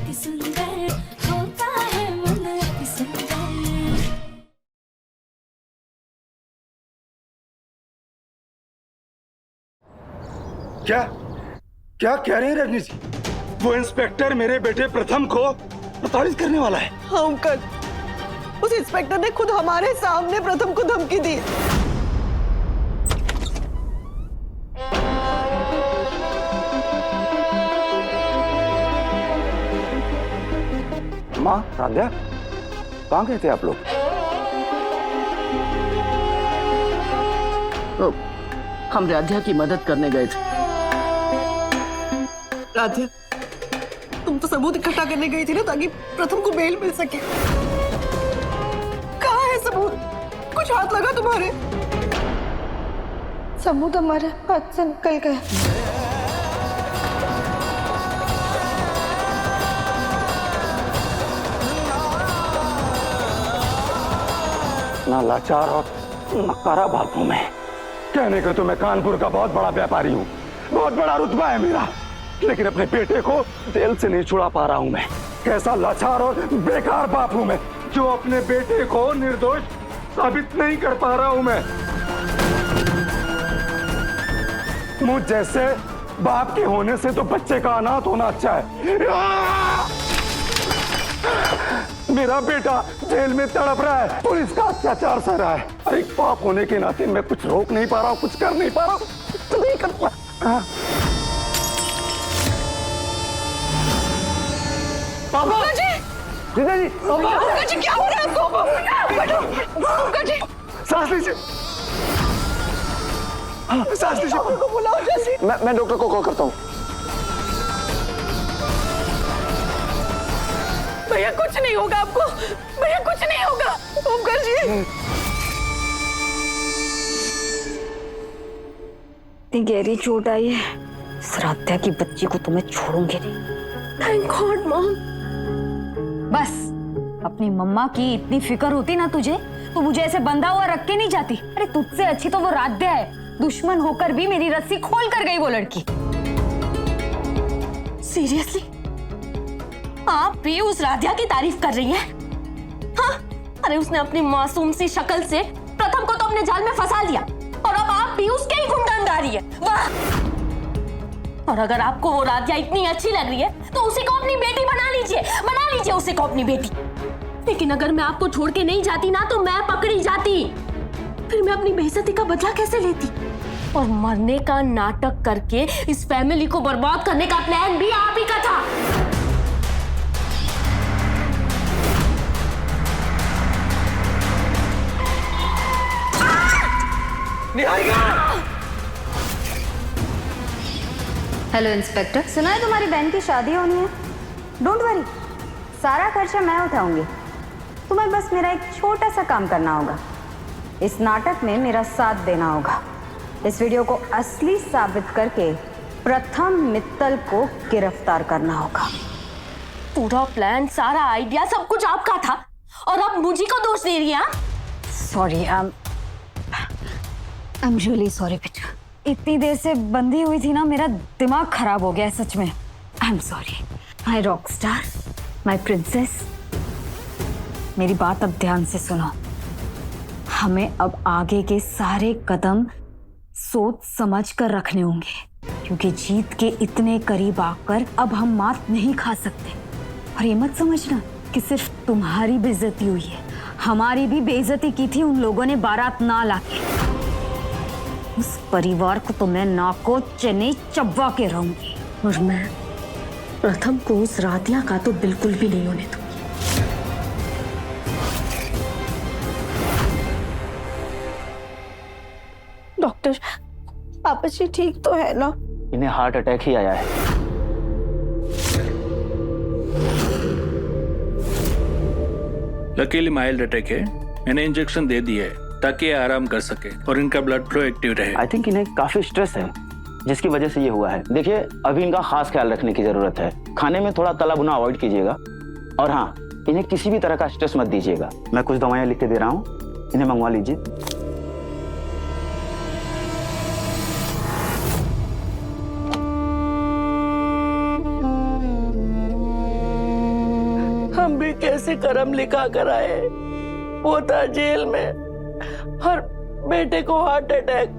अति सुंदर होता है मन अति सुंदर। क्या क्या कह रहे हैं रजनी जी? वो इंस्पेक्टर मेरे बेटे प्रथम को प्रताड़ित करने वाला है? हाँ अंकल, उस इंस्पेक्टर ने खुद हमारे सामने प्रथम को धमकी दी। माँ, राध्या, कहाँ गए थे आप लोग? तो हम राध्या की मदद करने गए थे। राध्या, तुम तो सबूत इकट्ठा करने गई थी ना, ताकि प्रथम को बेल मिल सके। कहाँ है सबूत? कुछ हाथ लगा तुम्हारे? सबूत हमारे हाथ से निकल गए। ना लाचार और नकारा बाप हूं मैं। कहने को तो मैं कानपुर का बहुत बड़ा व्यापारी हूँ, बहुत बड़ा रुतबा है मेरा, लेकिन अपने बेटे को जेल से नहीं छुड़ा पा रहा हूँ मैं। कैसा लाचार और बेकार बाप हूँ मैं, जो अपने बेटे को निर्दोष साबित नहीं कर पा रहा हूँ मैं। मुझ जैसे बाप के होने से तो बच्चे का अनाथ होना अच्छा है। मेरा बेटा जेल में तड़प रहा है, पुलिस का अत्याचार सह रहा है। एक बाप होने के नाते मैं कुछ रोक नहीं पा रहा हूँ, कुछ कर नहीं पा रहा हूँ, कुछ नहीं कर पा रहा। पापा जी, जीजा जी, पापा जी, क्या हो रहा है आपको? पापा जी, सांस लीजिए, सांस लीजिए। डॉक्टर को बुलाओ जल्दी। मैं डॉक्टर को कॉल करता हूँ। भैया कुछ नहीं होगा आपको, भैया कुछ नहीं होगा। ओमकार जी, इतनी गहरी चोट आई है, श्राद्धा की बच्ची को तो मैं छोड़ूंगी नहीं। Thank God mom. बस अपनी मम्मा की इतनी फिक्र होती ना तुझे, तो मुझे ऐसे बंधा हुआ रख के नहीं जाती। अरे तुझसे अच्छी तो वो राध्या है, दुश्मन होकर भी मेरी रस्सी खोल कर गई वो लड़की। सीरियसली आप भी उस राध्या की तारीफ कर रही हैं? हाँ, अरे उसने अपनी मासूम सी शक्ल से प्रथम को तो अपने जाल में फंसा लिया, और अब आप भी उसके ही गुणगान गा रही है। वाह! और अगर आपको वो राध्या इतनी अच्छी लग रही है, तो उसी को अपनी बेटी बना लीजिए उसी को अपनी बेटी। लेकिन अगर मैं आपको छोड़ के नहीं जाती ना, तो मैं पकड़ी जाती, फिर मैं अपनी बेइज्जती का बदला कैसे लेती? और मरने का नाटक करके इस फैमिली को बर्बाद करने का प्लान भी आप ही का था। हेलो इंस्पेक्टर, सुना है तुम्हारी बहन की शादी होनी है। डोंट वरी, सारा खर्चा मैं उठाऊंगी। तुम्हें बस मेरा एक छोटा सा काम करना होगा। इस नाटक में मेरा साथ देना होगा। इस वीडियो को असली साबित करके प्रथम मित्तल को गिरफ्तार करना होगा। पूरा प्लान, सारा आइडिया, सब कुछ आपका था, और अब मुझे को दोष दे रही है? Sorry, I am really sorry बेटा। इतनी देर से बंधी हुई थी ना, मेरा दिमाग खराब हो गया है सच में। I am sorry my rock star, my princess. मेरी बात अब ध्यान से सुनो। हमें अब आगे के सारे कदम सोच समझ कर रखने होंगे, क्योंकि जीत के इतने करीब आकर अब हम मात नहीं खा सकते। और ये मत समझना कि सिर्फ तुम्हारी बेइज्जती हुई है, हमारी भी बेइज्जती की थी उन लोगों ने बारात ना लाके। उस परिवार को तो मैं नाको चने चबा के रहूंगी। और मैं प्रथम को उस राधिया का तो बिल्कुल भी नहीं होने दूंगी। डॉक्टर, पापा जी ठीक तो है ना? इन्हें हार्ट अटैक ही आया है। लकीली माइल्ड अटैक है। मैंने इंजेक्शन दे दी है ताकि ये आराम कर सके और इनका ब्लड फ्लो एक्टिव रहे। आई थिंक इन्हें काफी स्ट्रेस है, जिसकी वजह से ये हुआ है। देखिए, अभी इनका खास ख्याल रखने की जरूरत है। खाने में थोड़ा तला भुना अवॉइड कीजिएगा, और हाँ, इन्हें किसी भी तरह का स्ट्रेस मत दीजिएगा। मैं कुछ दवाइयाँ लिख के दे रहा हूँ, इन्हें मंगवा लीजिए। हम भी कैसे कर्म लिखा कर आए। वो था जेल में और बेटे को हार्ट अटैक।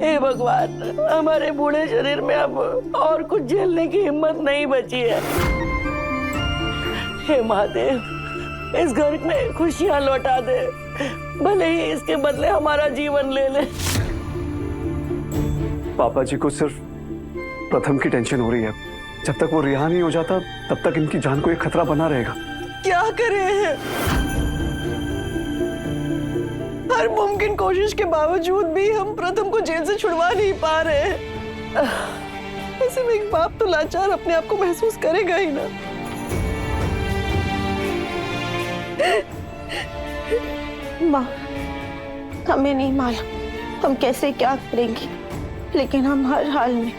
हे भगवान, हमारे बूढ़े शरीर में अब और कुछ झेलने की हिम्मत नहीं बची है। हे महादेव, इस घर में खुशियां लौटा दे, भले ही इसके बदले हमारा जीवन ले ले। पापा जी को सिर्फ प्रथम की टेंशन हो रही है। जब तक वो रिहा नहीं हो जाता तब तक इनकी जान को एक खतरा बना रहेगा। क्या करें? हर मुमकिन कोशिश के बावजूद भी हम प्रथम को जेल से छुड़वा नहीं पा रहे। ऐसे में एक बाप तो लाचार अपने आप को महसूस करेगा ही ना। माँ, हमें नहीं मालूम हम कैसे क्या करेंगे, लेकिन हम हर हाल में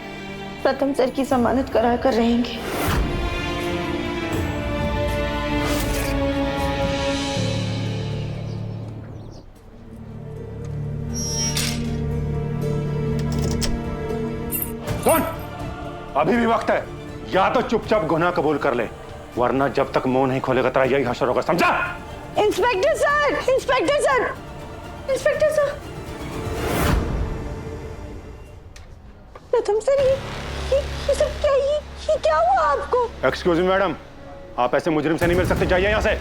प्रथम सर की जमानत करा कर रहेंगे। कौन? अभी भी वक्त है, या तो चुपचाप गुनाह कबूल कर ले, वरना जब तक मुंह नहीं खोलेगा तेरा यही हश्र होगा, समझा? Inspector sir, inspector sir, inspector sir, प्रथम सर, ये सब क्या, ये क्या हुआ आपको? एक्सक्यूज मी मैडम, आप ऐसे मुजरिम से नहीं मिल सकते, जाइए यहाँ से।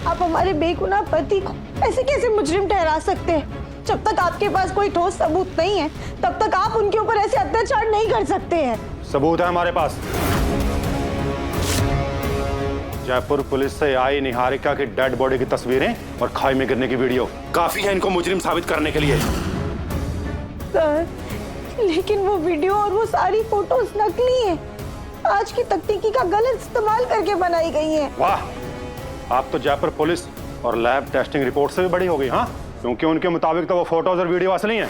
आप हमारे बेगुनाह पति को ऐसे कैसे मुजरिम ठहरा सकते हैं? जब तक आपके पास कोई ठोस सबूत नहीं है तब तक आप उनके ऊपर ऐसे अत्याचार नहीं कर सकते हैं। सबूत है हमारे पास। जयपुर पुलिस से आई निहारिका की डेड बॉडी की तस्वीरें और खाई में गिरने की वीडियो काफी है इनको मुजरिम साबित करने के लिए। सर, लेकिन वो वीडियो और वो सारी फोटोज नकली हैं। आज की तकनीकी का गलत इस्तेमाल करके बनाई गई हैं। वाह, आप तो जयपुर पुलिस और लैब टेस्टिंग रिपोर्ट से भी बड़ी हो गई, हाँ? क्योंकि उनके मुताबिक तो वो फोटोज और वीडियो असली हैं।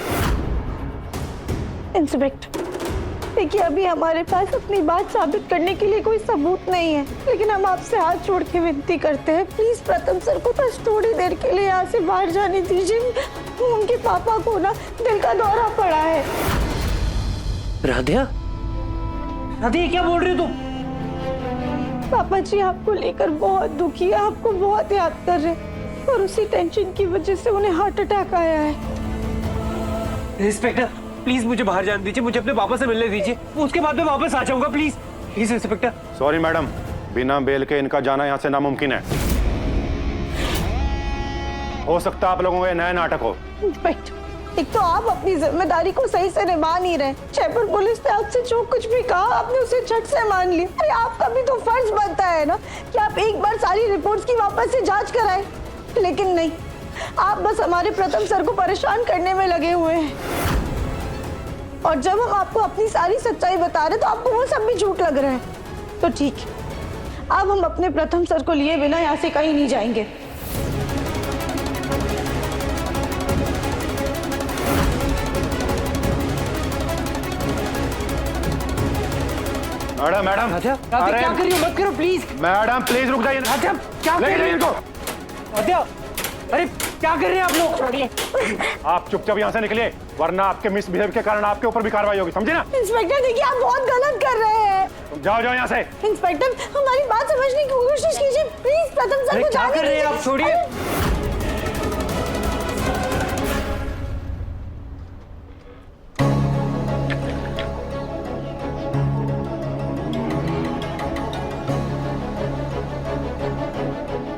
इंस्पेक्टर, देखिए अभी हमारे पास अपनी बात साबित करने के लिए कोई सबूत नहीं है, लेकिन हम आपसे हाथ जोड़ के विनती करते हैं, प्लीज प्रथम सर को बस थोड़ी देर के लिए यहाँ से बाहर जाने दीजिए। उनके पापा को ना दिल का दौरा पड़ा है। राधिया, राधिया क्या बोल रही हो तुम? पापा जी आपको लेकर बहुत दुखी है, आपको बहुत याद कर रहे हैं और उसी टेंशन की वजह से उन्हें हार्ट अटैक आया है। इंस्पेक्टर, प्लीज मुझे बाहर जाने दीजिए, मुझे अपने पापा से मिलने दीजिए, उसके बाद मैं वापस आ जाऊंगा। Please please inspector. Sorry madam, बिना बेल के इनका जाना यहाँ से नामुमकिन है। हो सकता है आप लोगों का ये नया नाटक हो। इंस्पेक्टर, एक तो आप अपनी जिम्मेदारी को सही से निभा नहीं रहे। जयपुर पुलिस ने आपसे जो कुछ भी कहा आपने उसे झट से मान लिया। अरे आपका भी तो फर्ज बनता है ना कि आप एक बार सारी रिपोर्ट्स की वापस से जांच कराएं, लेकिन नहीं, आप बस हमारे प्रथम सर को परेशान करने में लगे हुए हैं। और जब हम आपको अपनी सारी सच्चाई बता रहे तो आपको वो सब भी झूठ लग रहा है। तो ठीक है, अब हम अपने प्रथम सर को लिए बिना यहाँ से कहीं नहीं जाएंगे। मैडम मैडम, राधिया, राधिया क्या कर रही हो? मत करो प्लीज। मैडम प्लीज रुक जाइए। राधिया क्या कर रही हो? राधिया, अरे क्या कर रहे हैं आप लोग? आप चुपचाप यहाँ से निकलिए, वरना आपके मिसबिहेव के कारण आपके ऊपर भी कार्रवाई होगी, समझे ना? इंस्पेक्टर देखिए, आप बहुत गलत कर रहे हैं। तुम जाओ जाओ यहाँ से। इंस्पेक्टर, हमारी बात समझने की कोशिश कीजिए प्लीज। प्रथम सर को क्या कर रहे हैं आप? छोड़िए।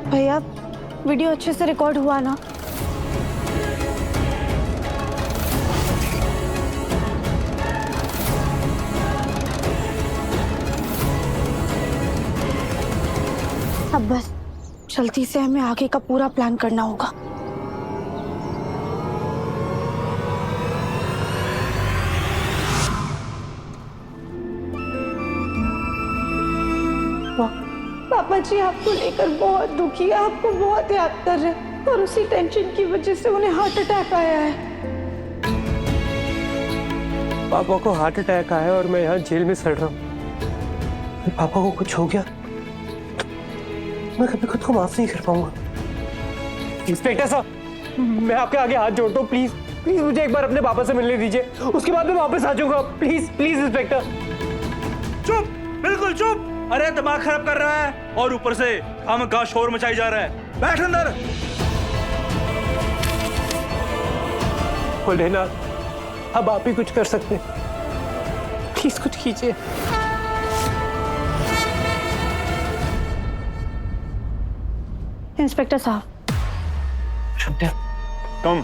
भैया, वीडियो अच्छे से रिकॉर्ड हुआ ना? अब बस जल्दी से हमें आगे का पूरा प्लान करना होगा। पापा जी आपको लेकर बहुत दुखी है, आपको बहुत याद कर रहे हैं और उसी टेंशन की वजह से उन्हें हार्ट अटैक आया है। पापा को हार्ट अटैक आया और मैं यहाँ जेल में सड़ रहा हूँ। पापा को कुछ हो गया मैं कभी खुद को माफ नहीं कर पाऊंगा। इंस्पेक्टर साहब, मैं आपके आगे हाथ जोड़ता हूँ, प्लीज प्लीज मुझे एक बार अपने पापा से मिलने दीजिए, उसके बाद मैं वापस आ जाऊंगा। Please please inspector. चुप, बिल्कुल चुप। अरे दिमाग खराब कर रहा है और ऊपर से हम का शोर मचाई जा रहा है। बैठ अंदर। भोलेनाथ, अब आप ही कुछ कर सकते हैं, प्लीज कुछ कीजिए। इंस्पेक्टर साहब। तुम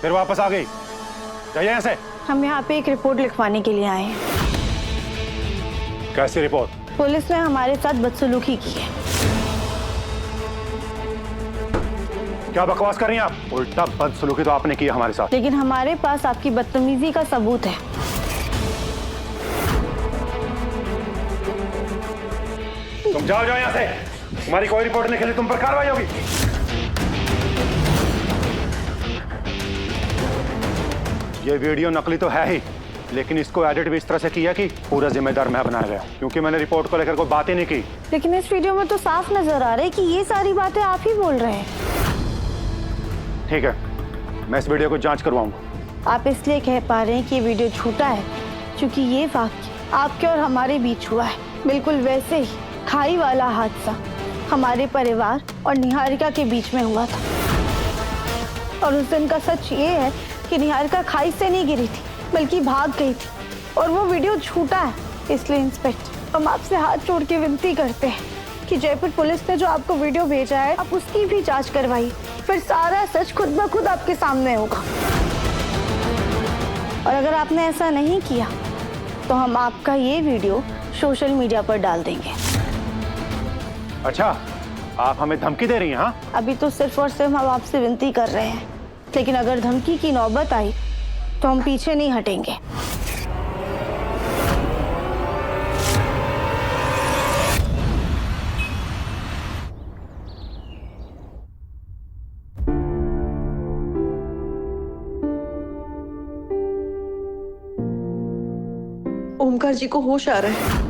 फिर वापस आ गई, जाइए यहाँ से। हम यहाँ पे एक रिपोर्ट लिखवाने के लिए आए हैं। कैसी रिपोर्ट? पुलिस ने हमारे साथ बदसलूकी की है। क्या बकवास कर रही हैं आप? उल्टा बदसलूकी तो आपने की हमारे साथ। लेकिन हमारे पास आपकी बदतमीजी का सबूत है। तुम जाओ यहाँ से। हमारी कोई रिपोर्ट नहीं लिखी, तुम पर कार्रवाई होगी। ये वीडियो नकली तो है ही, लेकिन इसको एडिट भी इस तरह से किया कि पूरा जिम्मेदार मैं बनाया गया, क्योंकि मैंने रिपोर्ट को लेकर कोई बात ही नहीं की। लेकिन इस वीडियो में तो साफ नजर आ रहा है कि ये सारी बातें आप ही बोल रहे हैं। ठीक है, मैं इस वीडियो को जांच करवाऊंगा। आप इसलिए कह पा रहे हैं कि ये वीडियो झूठा है क्योंकि ये वाक्य आपके और हमारे बीच हुआ है। बिल्कुल वैसे ही खाई वाला हादसा हमारे परिवार और निहारिका के बीच में हुआ था। और उस दिन का सच ये है कि निहारिका खाई से नहीं गिरी थी, बल्कि भाग गई थी। और वो वीडियो झूठा है। इसलिए इंस्पेक्टर, हम आपसे हाथ जोड़ के विनती करते हैं कि जयपुर पुलिस ने जो आपको वीडियो भेजा है, आप उसकी भी जांच करवाइए। फिर सारा सच खुद ब खुद आपके सामने होगा। और अगर आपने ऐसा नहीं किया तो हम आपका ये वीडियो सोशल मीडिया पर डाल देंगे। अच्छा, आप हमें धमकी दे रही हैं? हाँ, अभी तो सिर्फ और सिर्फ हम आपसे विनती कर रहे हैं, लेकिन अगर धमकी की नौबत आई तो हम पीछे नहीं हटेंगे। ओमकार जी को होश आ रहा है।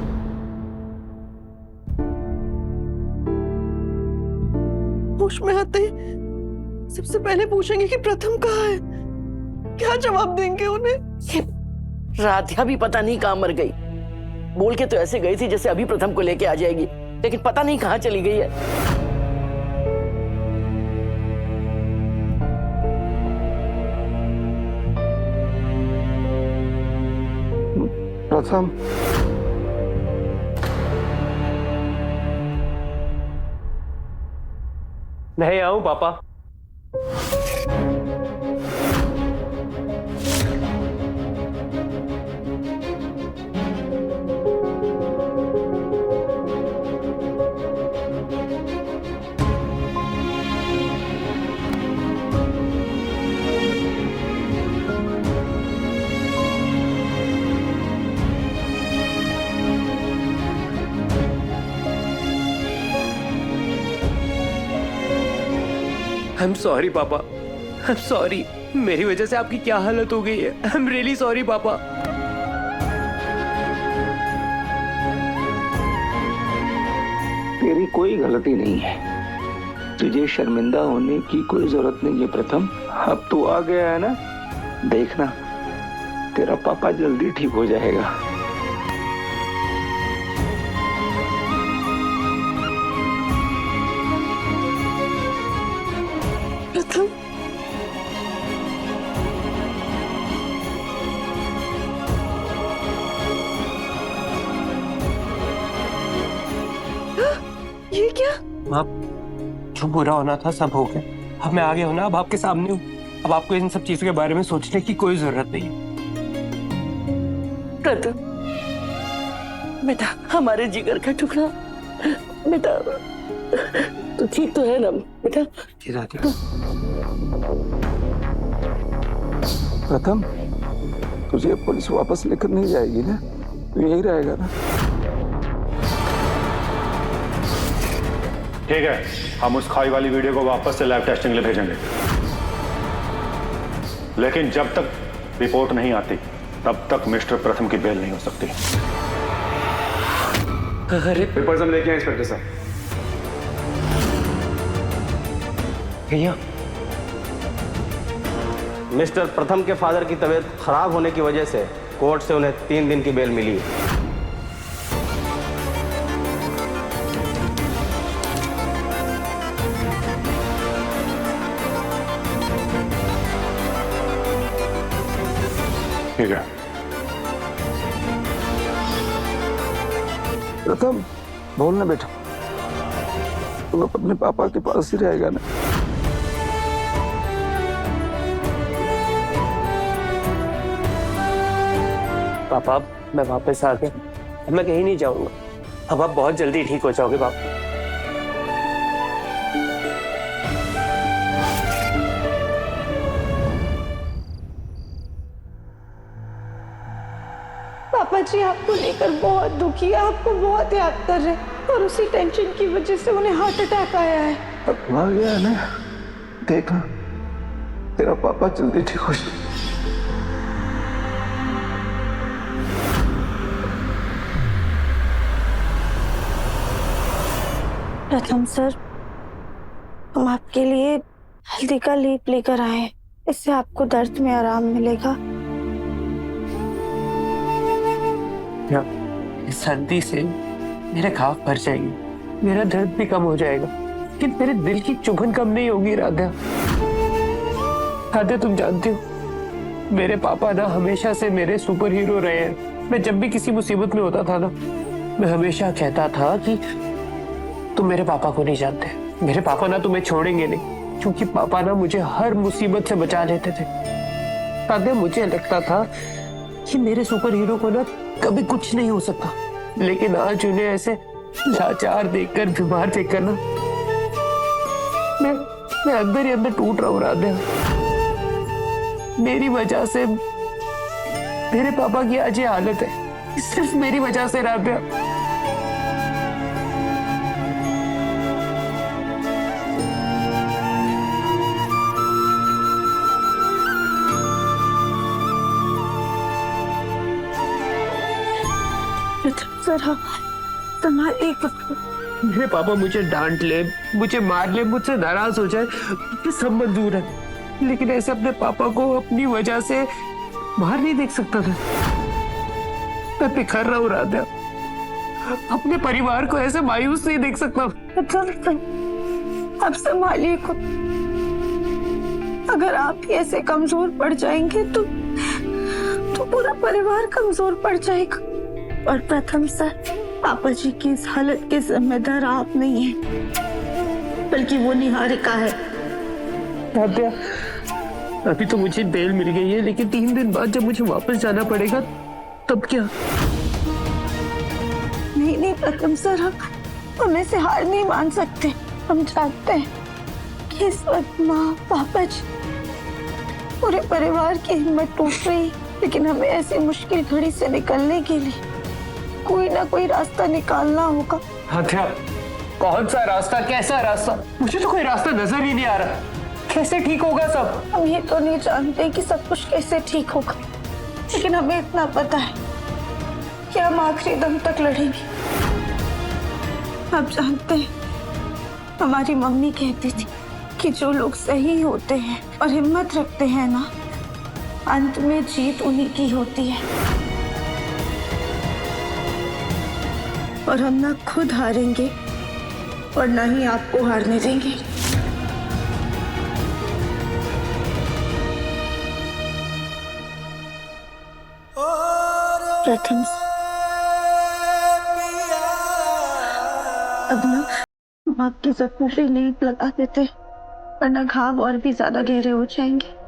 होश में आते ही सबसे पहले पूछेंगे कि प्रथम कहाँ है। क्या जवाब देंगे उन्हें? राधिया भी पता नहीं कहाँ मर गई। बोल के तो ऐसे गई थी जैसे अभी प्रथम को लेके आ जाएगी, लेकिन पता नहीं कहाँ चली गई है। प्रथम, नहीं आऊं पापा? आई एम सॉरी पापा, आई एम सॉरी। मेरी वजह से आपकी क्या हालत हो गई है। आई एम रियली सॉरी पापा। तेरी कोई गलती नहीं है, तुझे शर्मिंदा होने की कोई जरूरत नहीं है प्रथम। अब तू आ गया है ना, देखना तेरा पापा जल्दी ठीक हो जाएगा। प्रथम, ये क्या? आप जो बुरा होना था सब हो गया। अब मैं आगे हूं ना, अब आपके सामने हूँ। अब आपको इन सब चीजों के बारे में सोचने की कोई जरूरत नहीं है। प्रथम बेटा, हमारे जिगर का टुकड़ा बेटा, तो ठीक तो है ना बेटा? प्रथम, तुझे पुलिस वापस लेकर नहीं जाएगी ना? तू यही रहेगा ना? ठीक है, हम उस खाई वाली वीडियो को वापस से लैब टेस्टिंग के लिए भेजेंगे, लेकिन जब तक रिपोर्ट नहीं आती तब तक मिस्टर प्रथम की बेल नहीं हो सकती। अरे पेपर्स हम लेके आए इंस्पेक्टर साहब। भैया, मिस्टर प्रथम के फादर की तबीयत खराब होने की वजह से कोर्ट से उन्हें 3 दिन की बेल मिली है। ठीक है। प्रथम बोल ना बेटा, तुम अपने पापा के पास ही रहेगा ना? पापा मैं वापस आ गया, अब मैं कहीं नहीं जाऊंगा। अब आप बहुत जल्दी ठीक हो जाओगे पापा। पापा जी आपको लेकर बहुत दुखी है, आपको बहुत याद कर रहे हैं और उसी टेंशन की वजह से उन्हें हार्ट अटैक आया है। अब आ गया ना, देखा तेरा पापा जल्दी ठीक हो जाए। प्रथम सर, हम आपके लिए हल्दी का लेप लेकर आए हैं, इससे आपको दर्द में आराम मिलेगा। इस हल्दी से मेरे घाव भर जाएंगे, मेरा दर्द भी कम हो जाएगा, लेकिन मेरे दिल की चुभन कम नहीं होगी। राधा, राधा तुम जानती हो मेरे पापा ना हमेशा से मेरे सुपर हीरो रहे हैं। मैं जब भी किसी मुसीबत में होता था ना, मैं हमेशा कहता था कि तुम मेरे पापा को नहीं जानते, मेरे पापा ना तुम्हें छोड़ेंगे नहीं, क्योंकि पापा ना मुझे हर मुसीबत से बचा लेते थे। राधा, मुझे लगता था कि मेरे सुपर हीरो को ना कभी कुछ नहीं हो सकता, लेकिन आज उन्हें ऐसे लाचार देखकर, बीमार देखकर ना मैं अंदर ही अंदर टूट रहा हूँ। राधा, मेरी वजह से मेरे पापा की आज ये हालत है, सिर्फ मेरी वजह से। राधा, सर संभालिए खुद को। मेरे पापा मुझे डांट ले, मुझे मार ले, मुझसे नाराज हो जाए, ये सब मंजूर है, लेकिन ऐसे अपने पापा को अपनी वजह से बाहर नहीं देख सकता था। मैं बिखर रहा हूँ राधा, अपने परिवार को ऐसे मायूस नहीं देख सकता। आप संभालिए खुद, अगर आप ही ऐसे कमजोर पड़ जाएंगे तो पूरा परिवार कमजोर पड़ जाएगा। और प्रथम सर, पापा जी की इस हालत के जिम्मेदार आप नहीं हैं, बल्कि वो निहारिका है। राधा, अभी तो मुझे बेल मिल गई है, लेकिन 3 दिन बाद जब मुझे वापस जाना पड़ेगा तब क्या? नहीं प्रथम सर, हम ऐसे हार नहीं मान सकते। हम जानते हैं कि इस वक्त माँ, पापा जी, पूरे परिवार की हिम्मत टूट रही, लेकिन हमें ऐसी मुश्किल घड़ी से निकलने के लिए कोई ना कोई रास्ता निकालना होगा। राधा, कौन सा रास्ता, कैसा रास्ता? मुझे तो कोई रास्ता नजर ही नहीं आ रहा। कैसे ठीक होगा सब? हम ये तो नहीं जानते कि सब कुछ कैसे ठीक होगा, लेकिन हमें इतना पता है कि हम आखिरी दम तक लड़ेंगे। आप जानते हैं, हमारी मम्मी कहती थी कि जो लोग सही होते हैं और हिम्मत रखते हैं ना, अंत में जीत उन्हीं की होती है। और हम ना खुद हारेंगे और ना ही आपको हारने देंगे। प्रथम, अब ना हम आपकी जख्मों पे लेप लगा देते, वरना घाव और भी ज्यादा गहरे हो जाएंगे।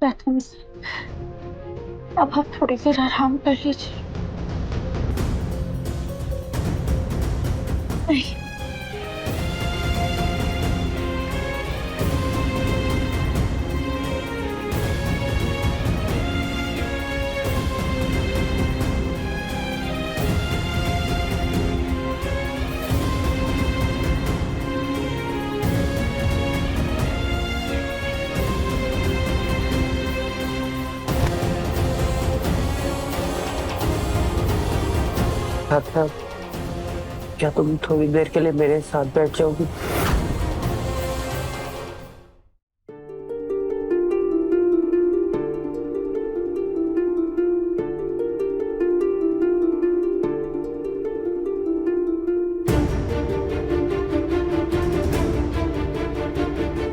प्रथम सर, अब आप थोड़ी देर आराम कर लीजिए। नहीं, राधा, क्या तुम थोड़ी देर के लिए मेरे साथ बैठ जाओगी?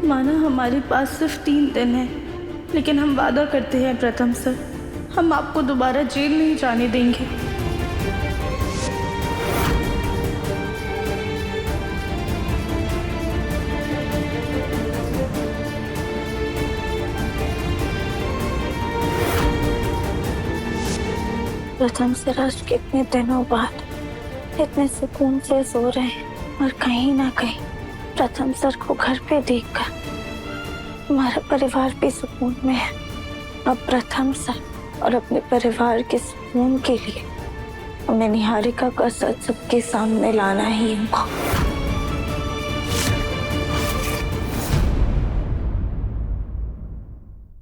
माना हमारे पास सिर्फ 3 दिन है, लेकिन हम वादा करते हैं प्रथम सर, हम आपको दोबारा जेल नहीं जाने देंगे। प्रथम सर, आज कितने दिनों बाद इतने सुकून से सो रहे हैं और कहीं ना कहीं प्रथम सर को घर पे देखकर हमारा परिवार भी सुकून में है। अब प्रथम सर और अपने परिवार के सुकून के लिए हमें निहारिका का सच सबके सामने लाना ही होगा।